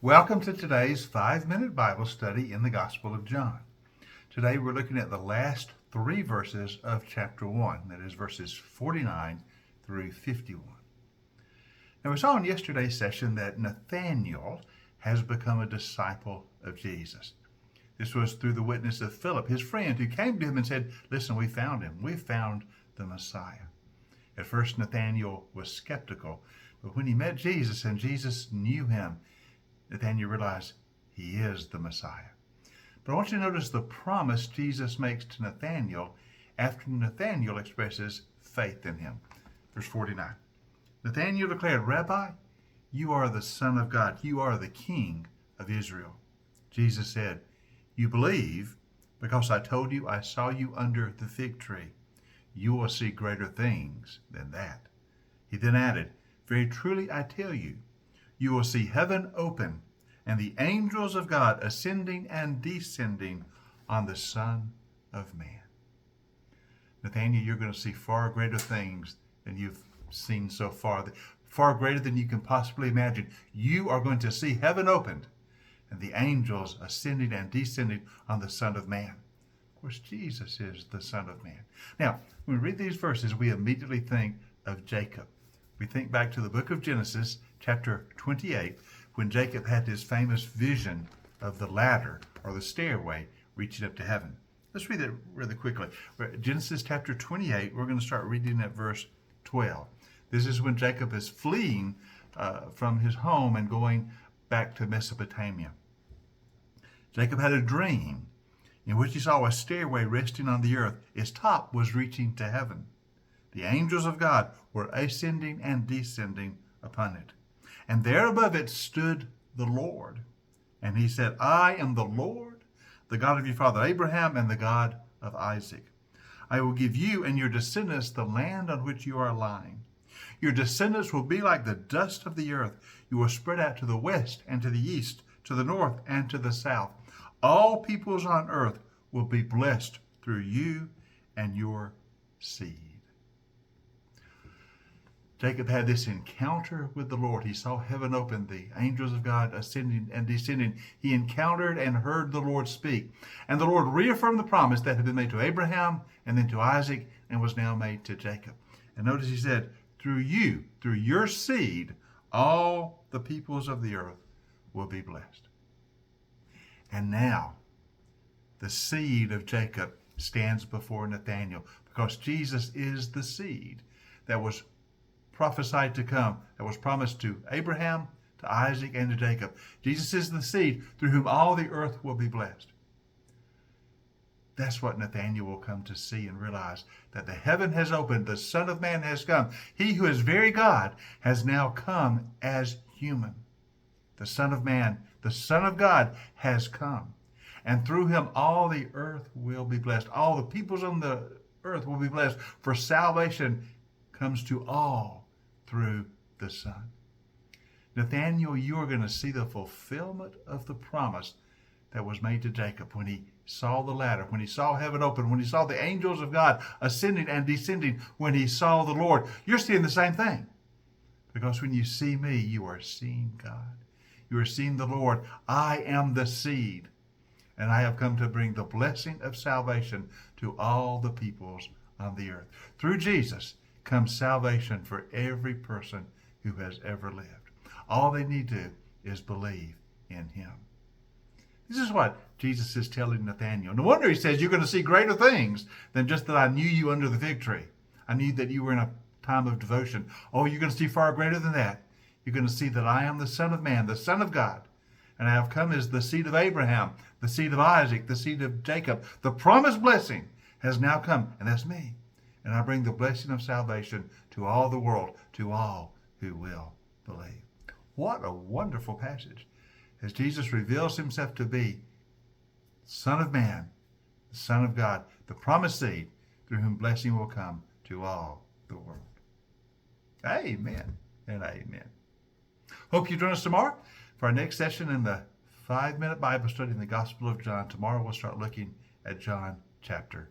Welcome to today's 5-minute Bible study in the Gospel of John. Today we're looking at the last 3 verses of chapter 1, that is verses 49 through 51. Now we saw in yesterday's session that Nathanael has become a disciple of Jesus. This was through the witness of Philip, his friend, who came to him and said, "Listen, we found him. We found the Messiah." At first Nathanael was skeptical, but when he met Jesus and Jesus knew him, Nathanael realized he is the Messiah. But I want you to notice the promise Jesus makes to Nathanael after Nathanael expresses faith in him. Verse 49. Nathanael declared, "Rabbi, you are the Son of God. You are the King of Israel." Jesus said, "You believe because I told you I saw you under the fig tree. You will see greater things than that." He then added, "Very truly I tell you, you will see heaven open and the angels of God ascending and descending on the Son of Man." Nathanael, you're going to see far greater things than you've seen so far, far greater than you can possibly imagine. You are going to see heaven opened and the angels ascending and descending on the Son of Man. Of course, Jesus is the Son of Man. Now, when we read these verses, we immediately think of Jacob. We think back to the book of Genesis, chapter 28, when Jacob had his famous vision of the ladder or the stairway reaching up to heaven. Let's read that really quickly. Genesis chapter 28, we're going to start reading at verse 12. This is when Jacob is fleeing from his home and going back to Mesopotamia. Jacob had a dream in which he saw a stairway resting on the earth. Its top was reaching to heaven. The angels of God were ascending and descending upon it. And there above it stood the Lord. And he said, "I am the Lord, the God of your father Abraham and the God of Isaac. I will give you and your descendants the land on which you are lying. Your descendants will be like the dust of the earth. You will spread out to the west and to the east, to the north and to the south. All peoples on earth will be blessed through you and your seed." Jacob had this encounter with the Lord. He saw heaven open, the angels of God ascending and descending. He encountered and heard the Lord speak. And the Lord reaffirmed the promise that had been made to Abraham and then to Isaac and was now made to Jacob. And notice he said, "Through you, through your seed, all the peoples of the earth will be blessed." And now, the seed of Jacob stands before Nathanael because Jesus is the seed that was prophesied to come, that was promised to Abraham, to Isaac, and to Jacob. Jesus is the seed through whom all the earth will be blessed. That's what Nathanael will come to see and realize, that the heaven has opened, the Son of Man has come. He who is very God has now come as human. The Son of Man, the Son of God has come. And through him all the earth will be blessed. All the peoples on the earth will be blessed, for salvation comes to all through the Son. Nathanael, you are going to see the fulfillment of the promise that was made to Jacob when he saw the ladder, when he saw heaven open, when he saw the angels of God ascending and descending, when he saw the Lord. You're seeing the same thing. Because when you see me, you are seeing God. You are seeing the Lord. I am the seed, and I have come to bring the blessing of salvation to all the peoples on the earth. Through Jesus comes salvation for every person who has ever lived. All they need to do is believe in him. This is what Jesus is telling Nathanael. No wonder he says, "You're going to see greater things than just that I knew you under the fig tree. I knew that you were in a time of devotion. Oh, you're going to see far greater than that. You're going to see that I am the Son of Man, the Son of God. And I have come as the seed of Abraham, the seed of Isaac, the seed of Jacob. The promised blessing has now come, and that's me. And I bring the blessing of salvation to all the world, to all who will believe." What a wonderful passage, as Jesus reveals himself to be Son of Man, the Son of God, the promised seed through whom blessing will come to all the world. Amen and amen. Hope you join us tomorrow for our next session in the 5-minute Bible study in the Gospel of John. Tomorrow we'll start looking at John chapter